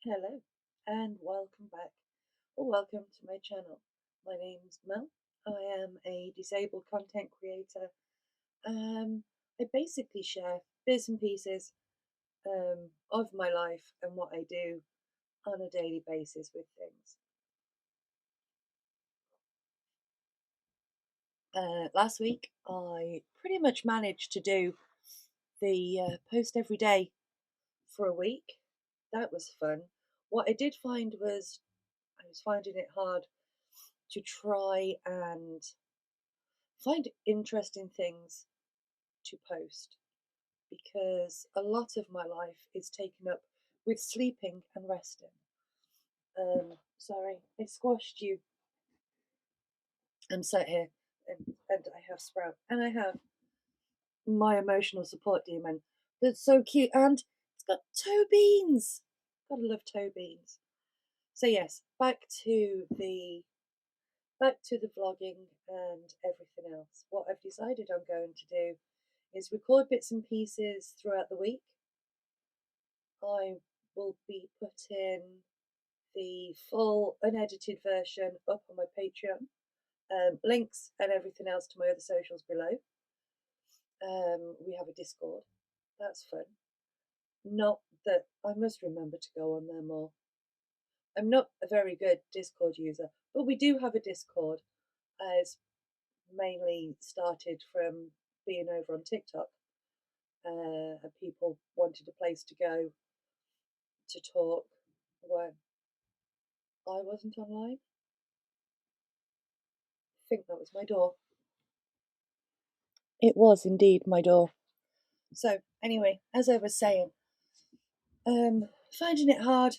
Hello and welcome back, or welcome to my channel. My name's Mel. I am a disabled content creator. I basically share bits and pieces of my life and what I do on a daily basis with things. Last week, I pretty much managed to do the post every day for a week. That was fun. What I did find was I was finding it hard to try and find interesting things to post because a lot of my life is taken up with sleeping and resting. Sorry, I squashed you. I'm sat here and I have Sprout and I have my emotional support demon that's so cute and it's got toe beans. Gotta love toe beans. So yes, back to the vlogging and everything else. What I've decided I'm going to do is record bits and pieces throughout the week. I will be putting the full unedited version up on my Patreon. Links and everything else to my other socials below. We have a Discord. That's fun. Not that I must remember to go on there more. I'm not a very good Discord user, but we do have a Discord. As mainly started from being over on TikTok. And people wanted a place to go to talk when I wasn't online. I think that was my door. It was indeed my door. So anyway, as I was saying, finding it hard,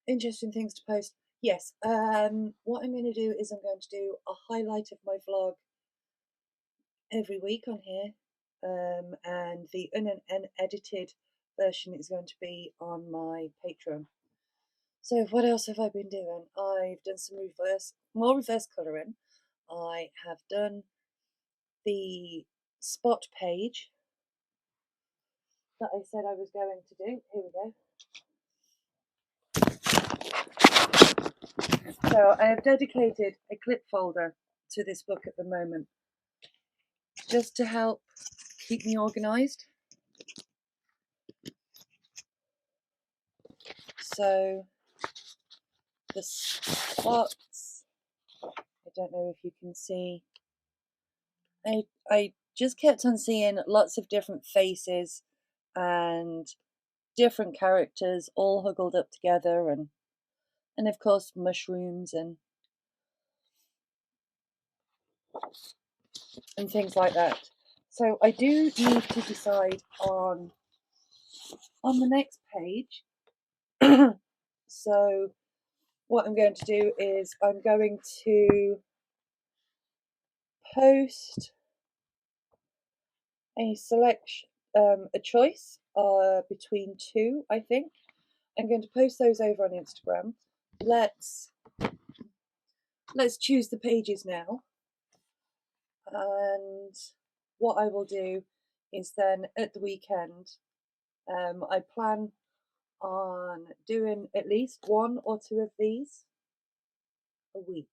interesting things to post. Yes, what I'm going to do is I'm going to do a highlight of my vlog every week on here, and the unedited version is going to be on my Patreon. So what else have I been doing? I've done some more reverse colouring. I have done the spot page that I said I was going to do. Here we go. So I have dedicated a clip folder to this book at the moment, just to help keep me organised. So the spots, I don't know if you can see. I just kept on seeing lots of different faces and different characters all huddled up together, and of course mushrooms and things like that. So I do need to decide on the next page. So what I'm going to do is I'm going to post a selection, a choice between two, I think. I'm going to post those over on Instagram. Let's choose the pages now. And what I will do is then at the weekend, I plan on doing at least one or two of these a week.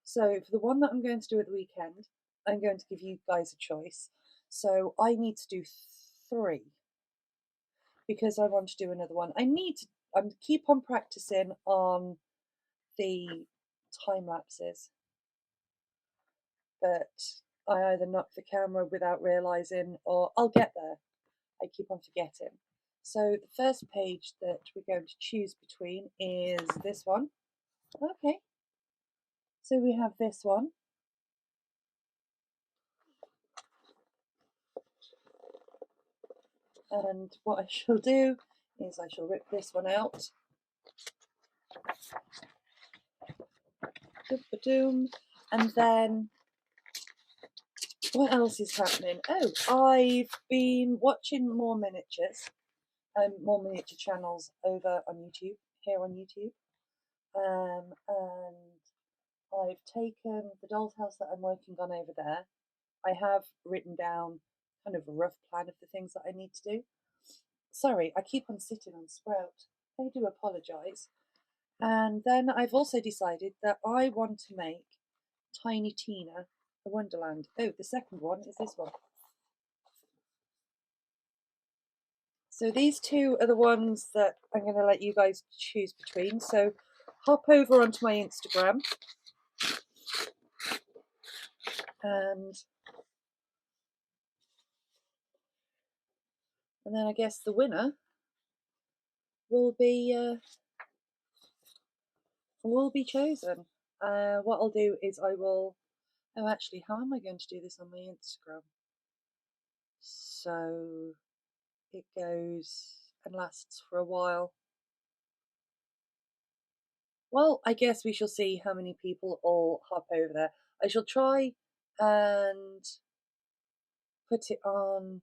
So for the one that I'm going to do at the weekend, I'm going to give you guys a choice. So I need to do 3 because I want to do another one. I'm keep on practicing on the time lapses, but I either knock the camera without realizing or I'll get there. I keep on forgetting. So the first page that we're going to choose between is this one. Okay, so we have this one. And what I shall do is I shall rip this one out. And then what else is happening? Oh, I've been watching more miniatures, more miniature channels over on YouTube, here on YouTube. And I've taken the doll's house that I'm working on over there. I have written down kind of a rough plan of the things that I need to do. Sorry, I keep on sitting on Sprout. I do apologise. And then I've also decided that I want to make Tiny Tina a Wonderland. Oh, the second one is this one. So these two are the ones that I'm going to let you guys choose between. So hop over onto my Instagram and then I guess the winner will be chosen. What I'll do is I will. Oh, actually, how am I going to do this on my Instagram? So it goes and lasts for a while. Well, I guess we shall see how many people all hop over there. I shall try and put it on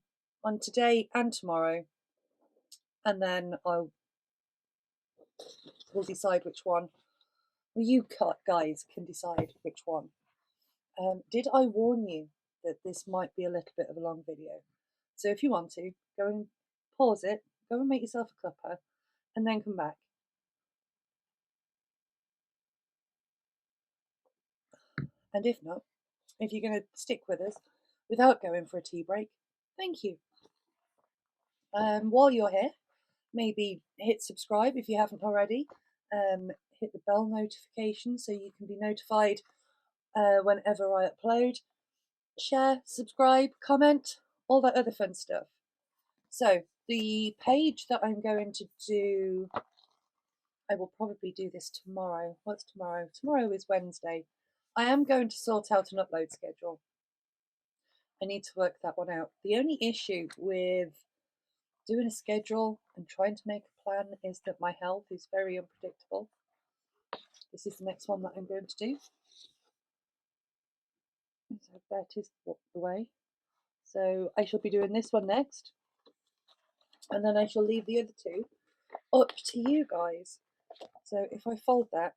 today and tomorrow, and then we'll decide which one. Well, you guys can decide which one. Did I warn you that this might be a little bit of a long video? So if you want to, go and pause it, go and make yourself a cuppa, and then come back. And if not, if you're going to stick with us without going for a tea break, thank you. While you're here, maybe hit subscribe if you haven't already. Hit the bell notification so you can be notified whenever I upload. Share, subscribe, comment, all that other fun stuff. So the page that I'm going to do, I will probably do this tomorrow. What's tomorrow? Tomorrow is Wednesday. I am going to sort out an upload schedule. I need to work that one out. The only issue with doing a schedule and trying to make a plan is that my health is very unpredictable. This is the next one that I'm going to do. So that is the way. So I shall be doing this one next, and then I shall leave the other two up to you guys. So if I fold that,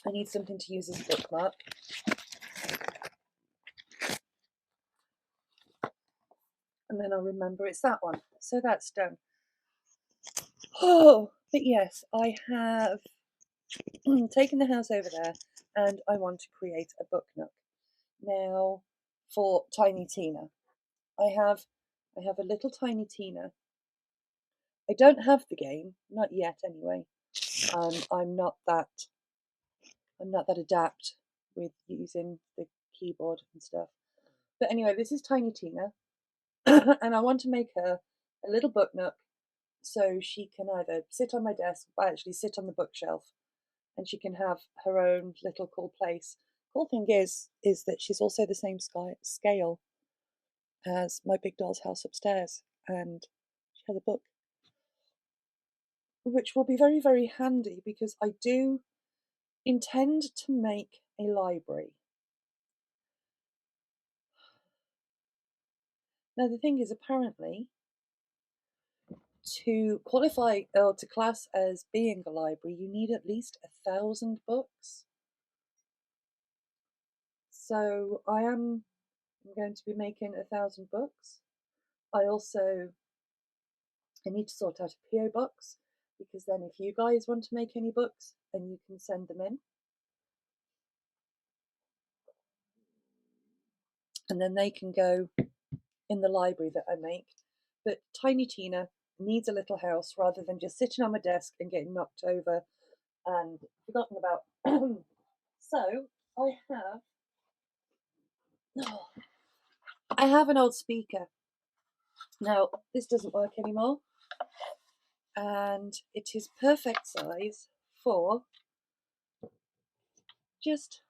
I need something to use as a bookmark. And then I'll remember it's that one. So that's done. Oh, but yes, I have taken the house over there and I want to create a book nook. Now, for Tiny Tina, I have a little Tiny Tina. I don't have the game, not yet anyway. I'm not that adept with using the keyboard and stuff. But anyway, this is Tiny Tina, and I want to make her a little book nook so she can either sit on my desk, or actually sit on the bookshelf, and she can have her own little cool place. Cool thing is that she's also the same scale as my big doll's house upstairs, and she has a book, which will be very, very handy because I do intend to make a library. Now, the thing is, apparently, to qualify or to class as being a library, you need at least 1,000 books. So I'm going to be making 1,000 books. I need to sort out a PO box, because then if you guys want to make any books, then you can send them in. And then they can go in the library that I make. But Tiny Tina needs a little house rather than just sitting on my desk and getting knocked over and forgotten about. So I have an old speaker. Now, this doesn't work anymore, and it is perfect size for just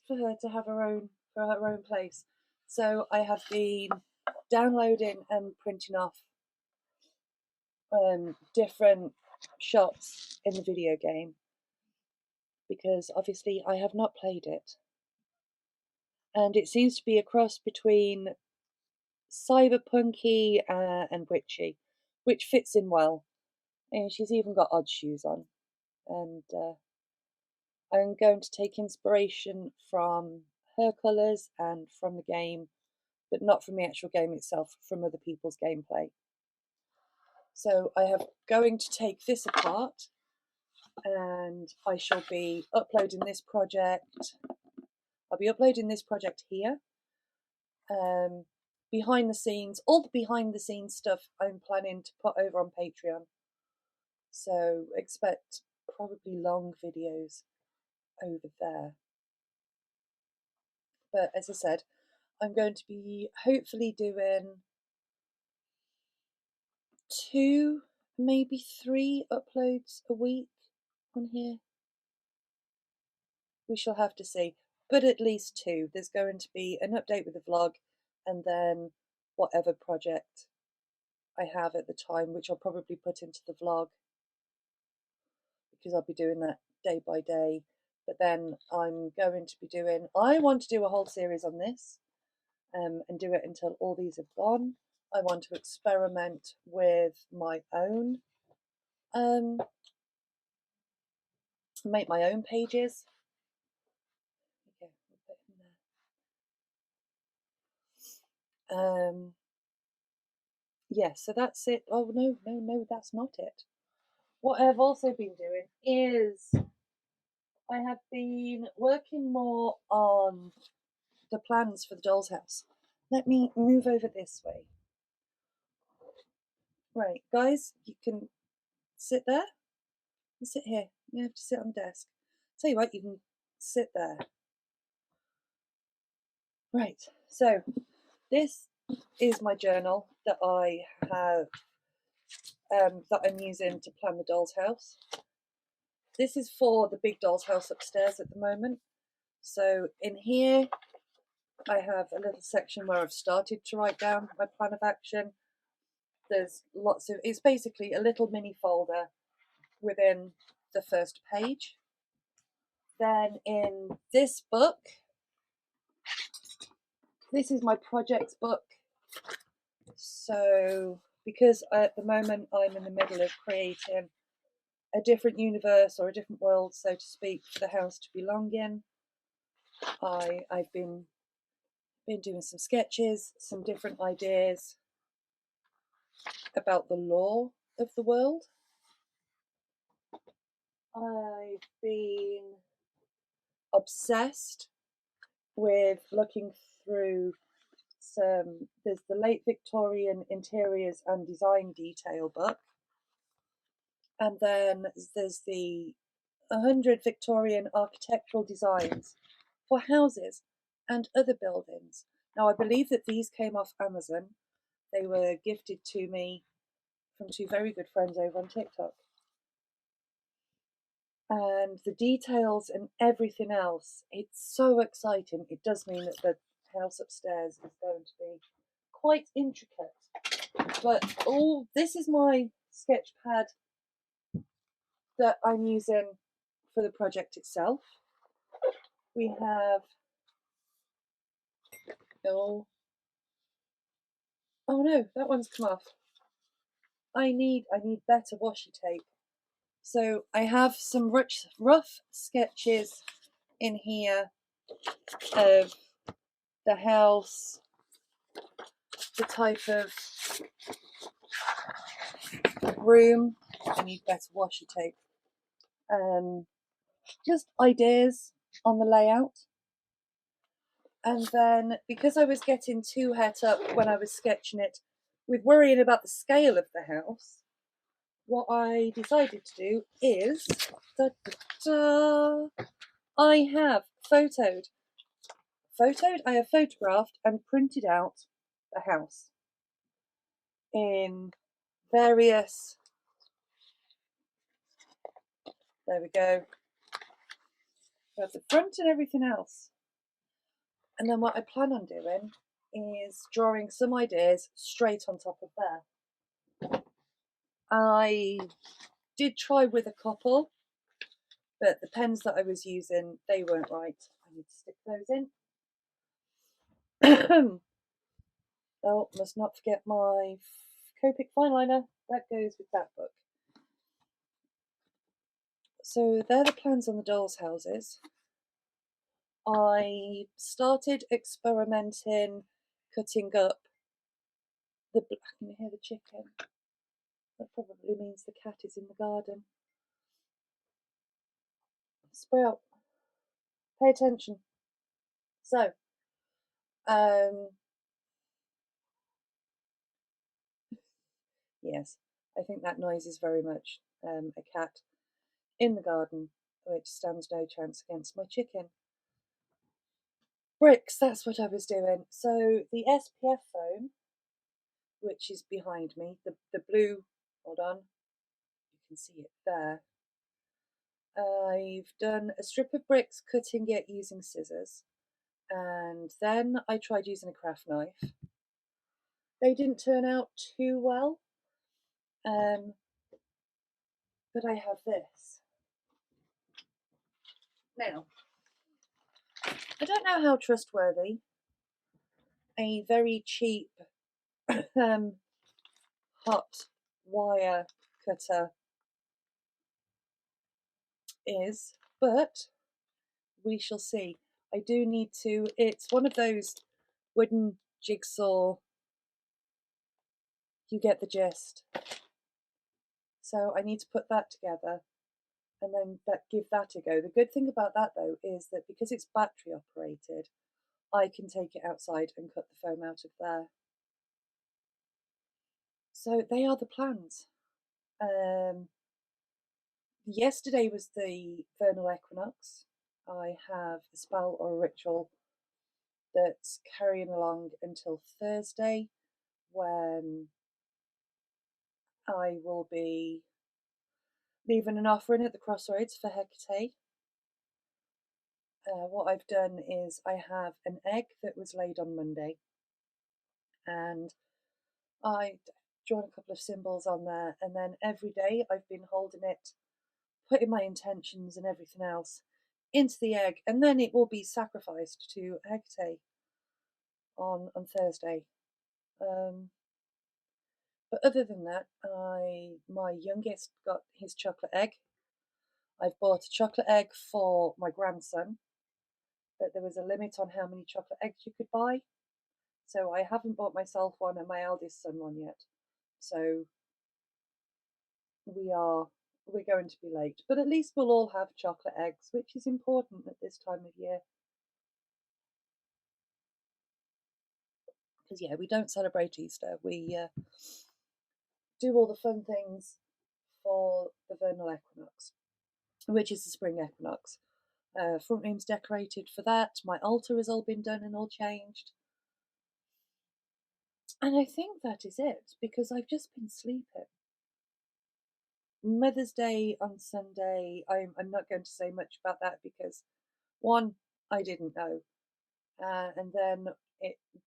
for her to have her own place. So I have been downloading and printing off different shots in the video game, because obviously I have not played it, and it seems to be a cross between cyberpunky and witchy, which fits in well. And she's even got odd shoes on, and I'm going to take inspiration from her colours and from the game but not from the actual game itself, from other people's gameplay. So I am going to take this apart, and I shall be uploading this project. I'll be uploading this project here. Behind the scenes, all the behind the scenes stuff I'm planning to put over on Patreon. So expect probably long videos over there. But as I said, I'm going to be hopefully doing 2, maybe 3 uploads a week on here. We shall have to see, but at least 2. There's going to be an update with the vlog, and then whatever project I have at the time, which I'll probably put into the vlog, because I'll be doing that day by day. But then I'm going to be doing, I want to do a whole series on this, and do it until all these have gone. I want to experiment with my own, make my own pages. Okay, we'll put him there. Yeah, so that's it. Oh no, that's not it. What I've also been doing is I have been working more on the plans for the doll's house. Let me move over this way. Right, guys, you can sit there and sit here. You have to sit on the desk. Tell you what, you can sit there. Right, so this is my journal that I have, that I'm using to plan the doll's house. This is for the big doll's house upstairs at the moment. So in here, I have a little section where I've started to write down my plan of action. There's lots of, it's basically a little mini folder within the first page. Then in this book, this is my projects book. So because at the moment I'm in the middle of creating a different universe or a different world, so to speak, for the house to belong in, I've been doing some sketches, some different ideas about the lore of the world. I've been obsessed with looking through there's the late Victorian interiors and design detail book, and then there's the 100 Victorian architectural designs for houses and other buildings. Now I believe that these came off Amazon. They were gifted to me from 2 very good friends over on TikTok. And the details and everything else, it's so exciting. It does mean that the house upstairs is going to be quite intricate. But this is my sketch pad that I'm using for the project itself. We have, oh no, that one's come off. I need better washi tape. So I have some rough sketches in here of the house, the type of room. I need better washi tape. Just ideas on the layout. And then, because I was getting too het up when I was sketching it with worrying about the scale of the house, what I decided to do is, I have photographed and printed out the house in various, there we go, we have the front and everything else. And then what I plan on doing is drawing some ideas straight on top of there. I did try with a couple, but the pens that I was using, they weren't right. I need to stick those in. Oh, must not forget my Copic fine liner. That goes with that book. So they're the plans on the dolls' houses. I started experimenting cutting up I can hear the chicken. That probably means the cat is in the garden. Sprout, pay attention. So, yes, I think that noise is very much a cat in the garden, which stands no chance against my chicken. Bricks, that's what I was doing. So the SPF foam, which is behind me, the blue, hold on, you can see it there. I've done a strip of bricks, cutting it using scissors, and then I tried using a craft knife. They didn't turn out too well, but I have this. Now, I don't know how trustworthy a very cheap hot wire cutter is, but we shall see. I do need to, it's one of those wooden jigsaw, you get the gist. So I need to put that together and then give that a go. The good thing about that though is that because it's battery operated, I can take it outside and cut the foam out of there. So they are the plans. Yesterday was the vernal equinox. I have a spell or a ritual that's carrying along until Thursday, when I will be leaving an offering at the crossroads for Hecate. What I've done is I have an egg that was laid on Monday, and I drawn a couple of symbols on there, and then every day I've been holding it, putting my intentions and everything else into the egg, and then it will be sacrificed to Hecate on Thursday. But other than that, my youngest got his chocolate egg. I've bought a chocolate egg for my grandson, but there was a limit on how many chocolate eggs you could buy. So I haven't bought myself one and my eldest son one yet. So we're going to be late. But at least we'll all have chocolate eggs, which is important at this time of year. Because yeah, we don't celebrate Easter. We do all the fun things for the vernal equinox, which is the spring equinox. Front room's decorated for that. My altar has all been done and all changed. And I think that is it, because I've just been sleeping. Mother's Day on Sunday, I'm not going to say much about that because, one, I didn't know. And then,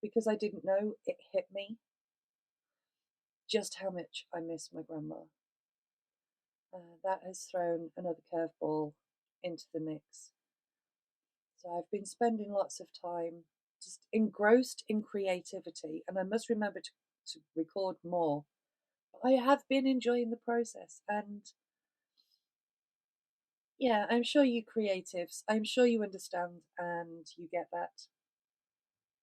because I didn't know, it hit me just how much I miss my grandma. That has thrown another curveball into the mix. So I've been spending lots of time just engrossed in creativity, and I must remember to record more. But I have been enjoying the process, and yeah, I'm sure you creatives, I'm sure you understand and you get that.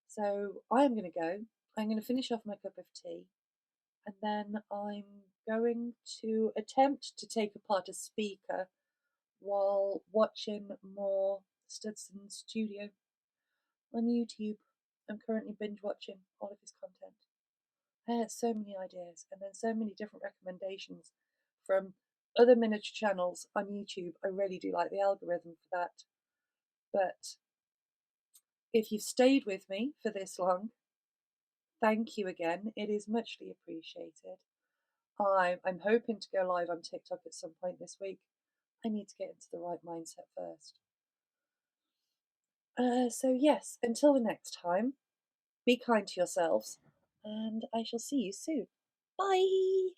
So I'm going to go. I'm going to finish off my cup of tea, and then I'm going to attempt to take apart a speaker while watching more Studson Studio on YouTube. I'm currently binge watching all of his content. I had so many ideas and then so many different recommendations from other miniature channels on YouTube. I really do like the algorithm for that. But if you've stayed with me for this long, thank you again. It is muchly appreciated. I'm hoping to go live on TikTok at some point this week. I need to get into the right mindset first. So yes, until the next time, be kind to yourselves, and I shall see you soon. Bye!